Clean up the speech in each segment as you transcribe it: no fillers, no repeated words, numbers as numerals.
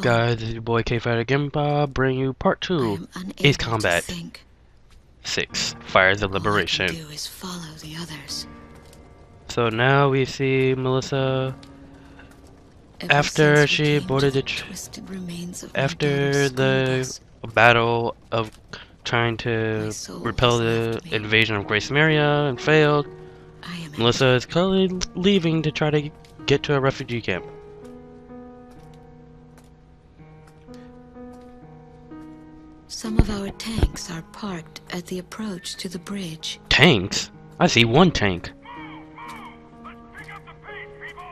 guys? This is your boy K Fighter Gimba, bringing you part 2, Ace Combat 6, Fires of Liberation. All I can do is follow the others. So now we see Melissa after she boarded after the battle of trying to repel the invasion of Grace Maria and failed. Melissa is currently leaving to try to get to a refugee camp. Some of our tanks are parked at the approach to the bridge. Tanks? I see one tank. Let's pick up the pace, people!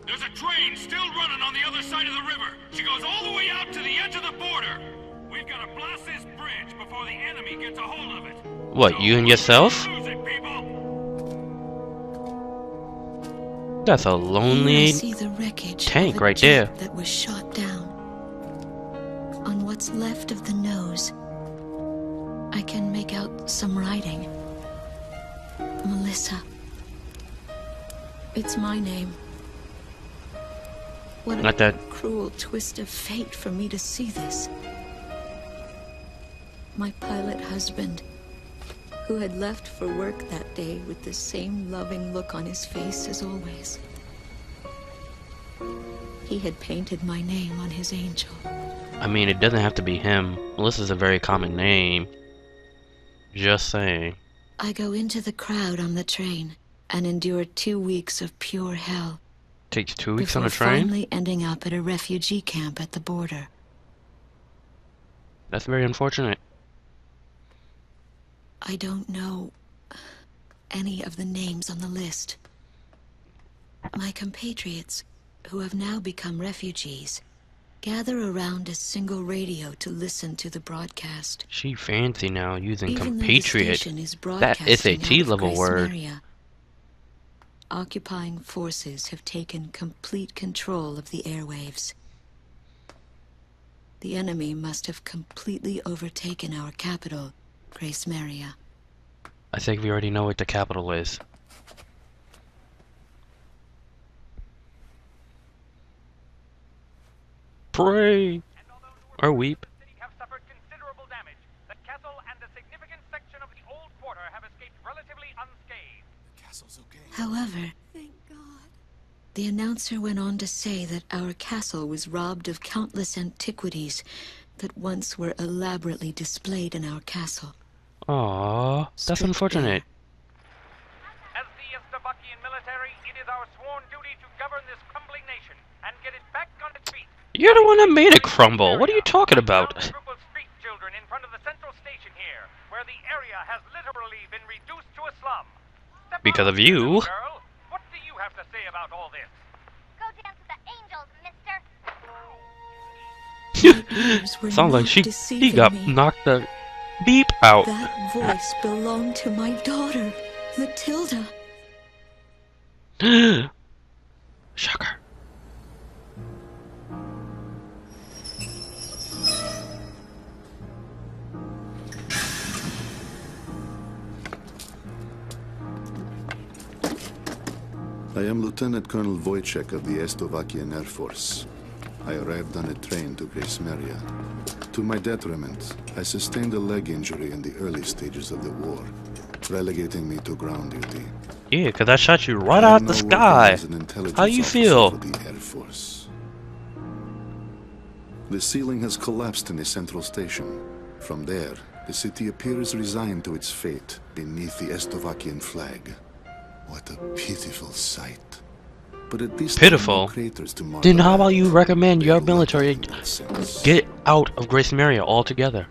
There's a train still running on the other side of the river. She goes all the way out to the edge of the border. We've got to blast this bridge before the enemy gets a hold of it. What, you and yourself? Lose it, people. That's a lonely tank right there. That was shot down. On what's left of the nose, I can make out some writing. Melissa. It's my name. What Not that cruel twist of fate for me to see this. My pilot husband, who had left for work that day with the same loving look on his face as always. He had painted my name on his angel. I mean, it doesn't have to be him. Melissa's a very common name. Just saying. I go into the crowd on the train and endure 2 weeks of pure hell. Takes 2 weeks on a train? Finally ending up at a refugee camp at the border. That's very unfortunate. I don't know any of the names on the list. My compatriots, who have now become refugees, gather around a single radio to listen to the broadcast. She fancy now using Even compatriot. though the station is That broadcasting SAT out of level Grace word. Maria, occupying forces have taken complete control of the airwaves. The enemy must have completely overtaken our capital, Grace Maria. I think we already know what the capital is. Pray or weep. Have suffered considerable damage. The castle and a significant section of the old quarter have escaped relatively unscathed. The castle's okay. However, thank God, the announcer went on to say that our castle was robbed of countless antiquities that once were elaborately displayed in our castle. Aww, that's unfortunate. As the Slovakian military, it is our sworn duty to govern this crumbling nation and get it back on its feet. You're the one that made it crumble. What are you talking about? Group of street children in front of the central station here, where the area has literally been reduced to a slum. Because of you. Girl, what do you have to say about all this? Go dance with the angels, mister. Sounds like he got knocked the beep out. That voice belonged to my daughter, Matilda. Shocker. I am Lieutenant Colonel Wojciech of the Slovakian Air Force. I arrived on a train to Grace Maria. To my detriment, I sustained a leg injury in the early stages of the war, relegating me to ground duty. Yeah, because I shot you right out the sky. How you feel? For the Air Force. The ceiling has collapsed in the central station. From there, the city appears resigned to its fate beneath the Slovakian flag. What a pitiful sight. But at least pitiful? Then how about you recommend your military get out of Grace Maria altogether?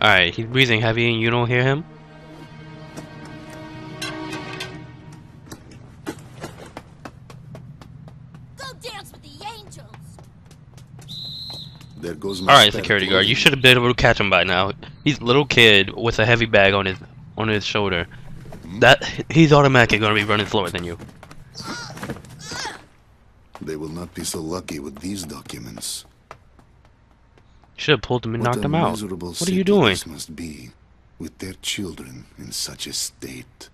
Alright, he's breathing heavy and you don't hear him? Alright, security guard, you should have been able to catch him by now. He's a little kid with a heavy bag on his shoulder. He's automatically gonna be running slower than you. They will not be so lucky with these documents. Should have pulled him and knocked him What a out. miserable What are you city doing? this must be, with their children in such a state.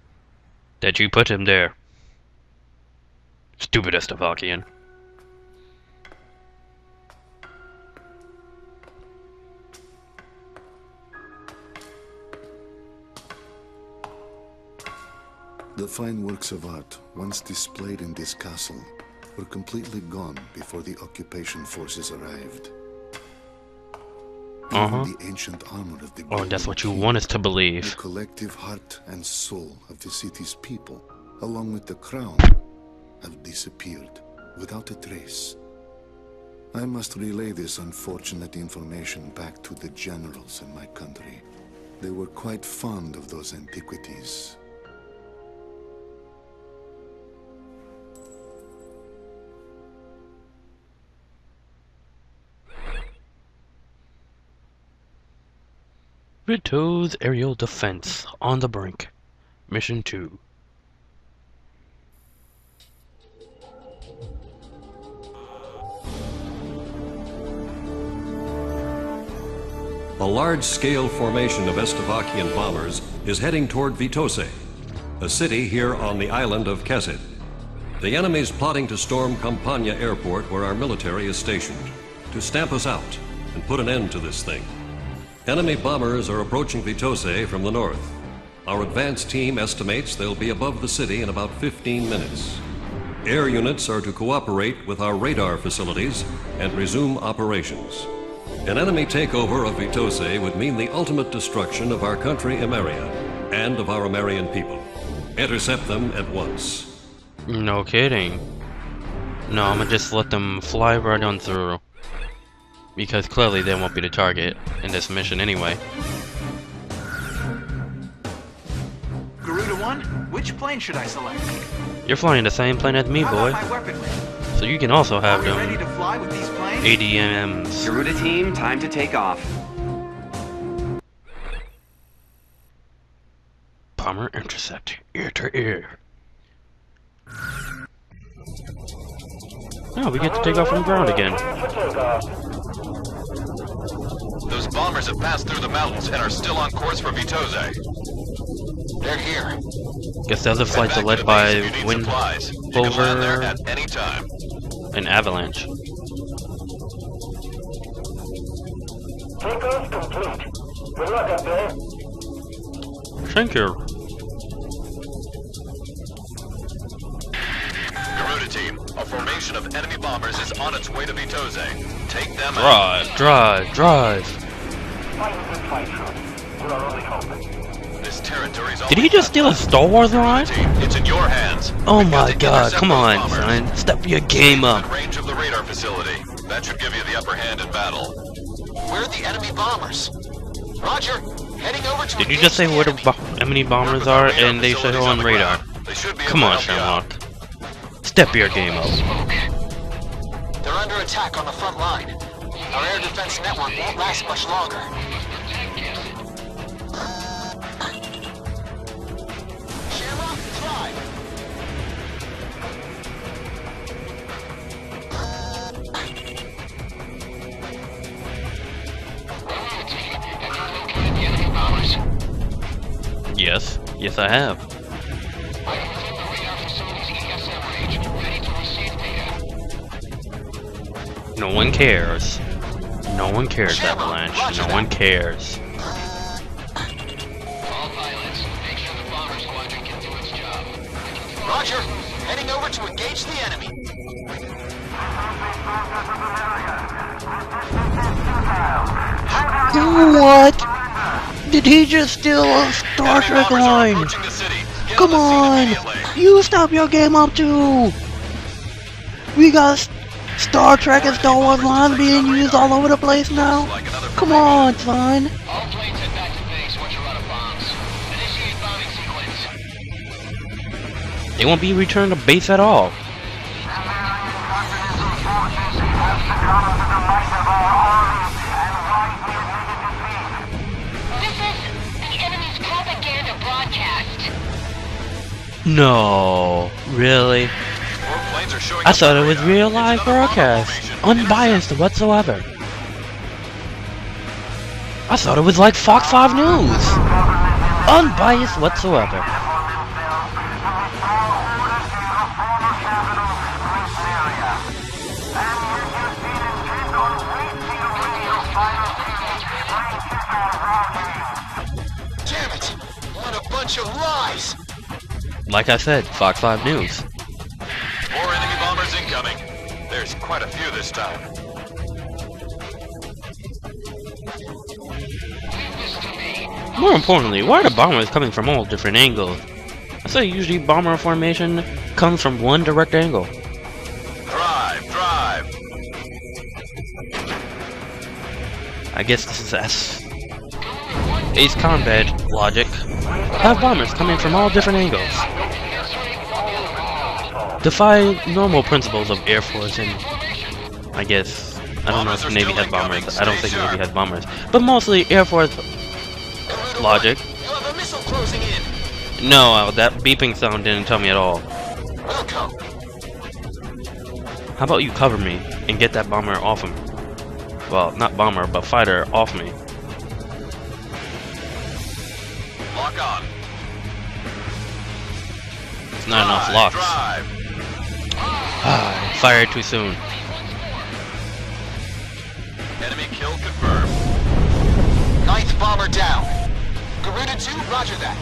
That you put him there. Stupid Estovakian. The fine works of art, once displayed in this castle, were completely gone before the occupation forces arrived. Even the ancient armor of the Oh, that's what you King, want us to the believe. collective heart and soul of the city's people, along with the crown, have disappeared without a trace. I must relay this unfortunate information back to the generals in my country. They were quite fond of those antiquities. Vitoze aerial defense on the brink. Mission 2. A large-scale formation of Estovakian bombers is heading toward Vitoze, a city here on the island of Kezid. The enemy's plotting to storm Campania Airport, where our military is stationed, to stamp us out and put an end to this thing. Enemy bombers are approaching Vitoze from the north. Our advance team estimates they'll be above the city in about 15 minutes. Air units are to cooperate with our radar facilities and resume operations. An enemy takeover of Vitoze would mean the ultimate destruction of our country, Emeria, and of our Emerian people. Intercept them at once. No kidding. No, I'm gonna just let them fly right on through. Because clearly they won't be the target in this mission anyway. Garuda 1, which plane should I select? You're flying the same plane as me, How boy. about my weaponry? So you can also have Are we ready them to fly with these planes? ADMs. Garuda team, time to take off. Bomber intercept, ear to ear. Oh, we get to take off from the ground again. Those bombers have passed through the mountains and are still on course for Vitoze. They're here. Guess the other flights are led by Wind there Over at any time. and Avalanche. Takeoff complete. Good luck up there. Thank you. Garuda team, a formation of enemy bombers is on its way to Vitoze. Take them out. Drive. Fight a good fight, son. We're only hoping. This territory's Did he just steal a Star Wars line? It's in your hands. Oh We've got my to god, intercept come those on, bombers. son. Step your game up. Within range of the radar facility. That should give you the upper hand in battle. Where are the enemy bombers? Roger. Heading over to Did you just say where the enemy bombers are and they should go on radar? They should be Come able on, to help you out. Sherlock. Step your game up. They're under attack on the front line. Our air defense network won't last much longer. Shamrock, fly! Yes I have. No one cares. No one cares, Avalanche. No one cares. All pilots, make sure the bomber squadron can do its job. Roger. Heading over to engage the enemy. What? Did he just steal a Star Enemy Trek bombers are line? approaching the city. Get Come on the on! scene immediately. You stop your game up too! We got Star Trek and Star Wars lines being used all over the place now? Like another Come on, son! All planes head back to base once you're out of bombs. Initiate bombing sequence. They won't be returned to base at all. This is the enemy's propaganda broadcast. No, really? More planes are showing I up thought on it was radar. real It's live another bomber broadcast, formation. unbiased whatsoever. I thought it was like Fox 5 News. Unbiased whatsoever. Damn it! What a bunch of lies! Like I said, Fox 5 News. More enemy bombers incoming. There's quite a few this time. More importantly, why are the bombers coming from all different angles? I say usually bomber formation comes from one direct angle. Drive, drive. I guess this is Ace Combat logic. Have bombers coming from all different angles. Defy normal principles of Air Force and I guess I don't know if Navy has bombers. I don't think Navy has bombers. But mostly Air Force logic. No, that beeping sound didn't tell me at all. How about you cover me and get that bomber off him? Well, not bomber, but fighter off me. Lock on. It's not enough locks. Ah, fired too soon. Enemy kill confirmed. 9th bomber down. Garuda 2, roger that.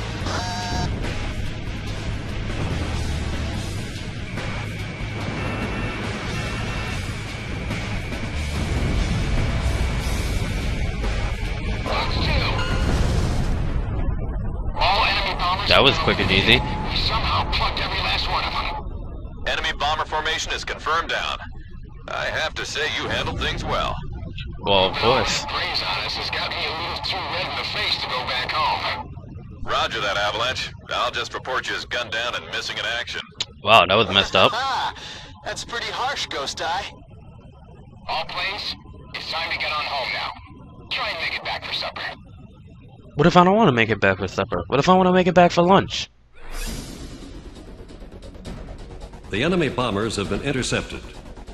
That was quick and easy. We somehow plucked every last one of them. Enemy bomber formation is confirmed down. I have to say you handled things well. Well, of course. Praise on us has got me a little too red in the face to go back home. Roger that, Avalanche. I'll just report you as gunned down and missing in action. Wow, that was messed up. That's pretty harsh, Ghost Eye. All planes, it's time to get on home now. Try and make it back for supper. What if I don't want to make it back for supper? What if I want to make it back for lunch? The enemy bombers have been intercepted.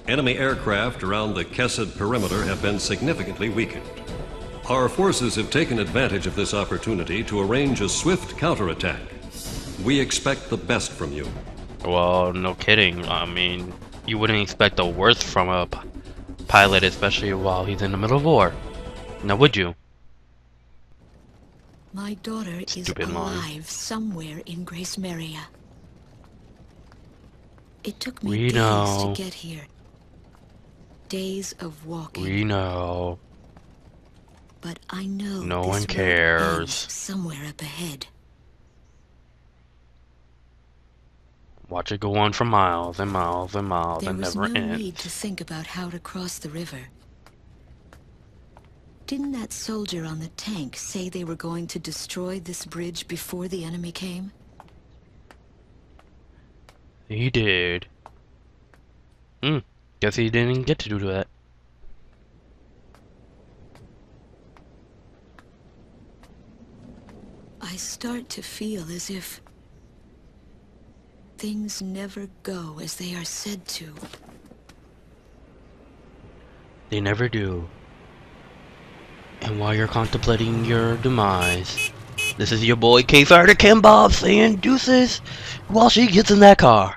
Enemy aircraft around the Kesed perimeter have been significantly weakened. Our forces have taken advantage of this opportunity to arrange a swift counterattack. We expect the best from you. Well, no kidding. I mean, you wouldn't expect the worst from a pilot, especially while he's in the middle of war. Now, would you? My daughter is alive somewhere in Grace Maria. It took me days to get here. Days of walking. We know. But I know no one cares. Somewhere up ahead. Watch it go on for miles and miles and miles and never end. There was no need to think about how to cross the river. Didn't that soldier on the tank say they were going to destroy this bridge before the enemy came? He did. Guess he didn't get to do that. I start to feel as if things never go as they are said to. They never do. And while you're contemplating your demise, this is your boy K-Fighter Kim Bob saying deuces while she gets in that car.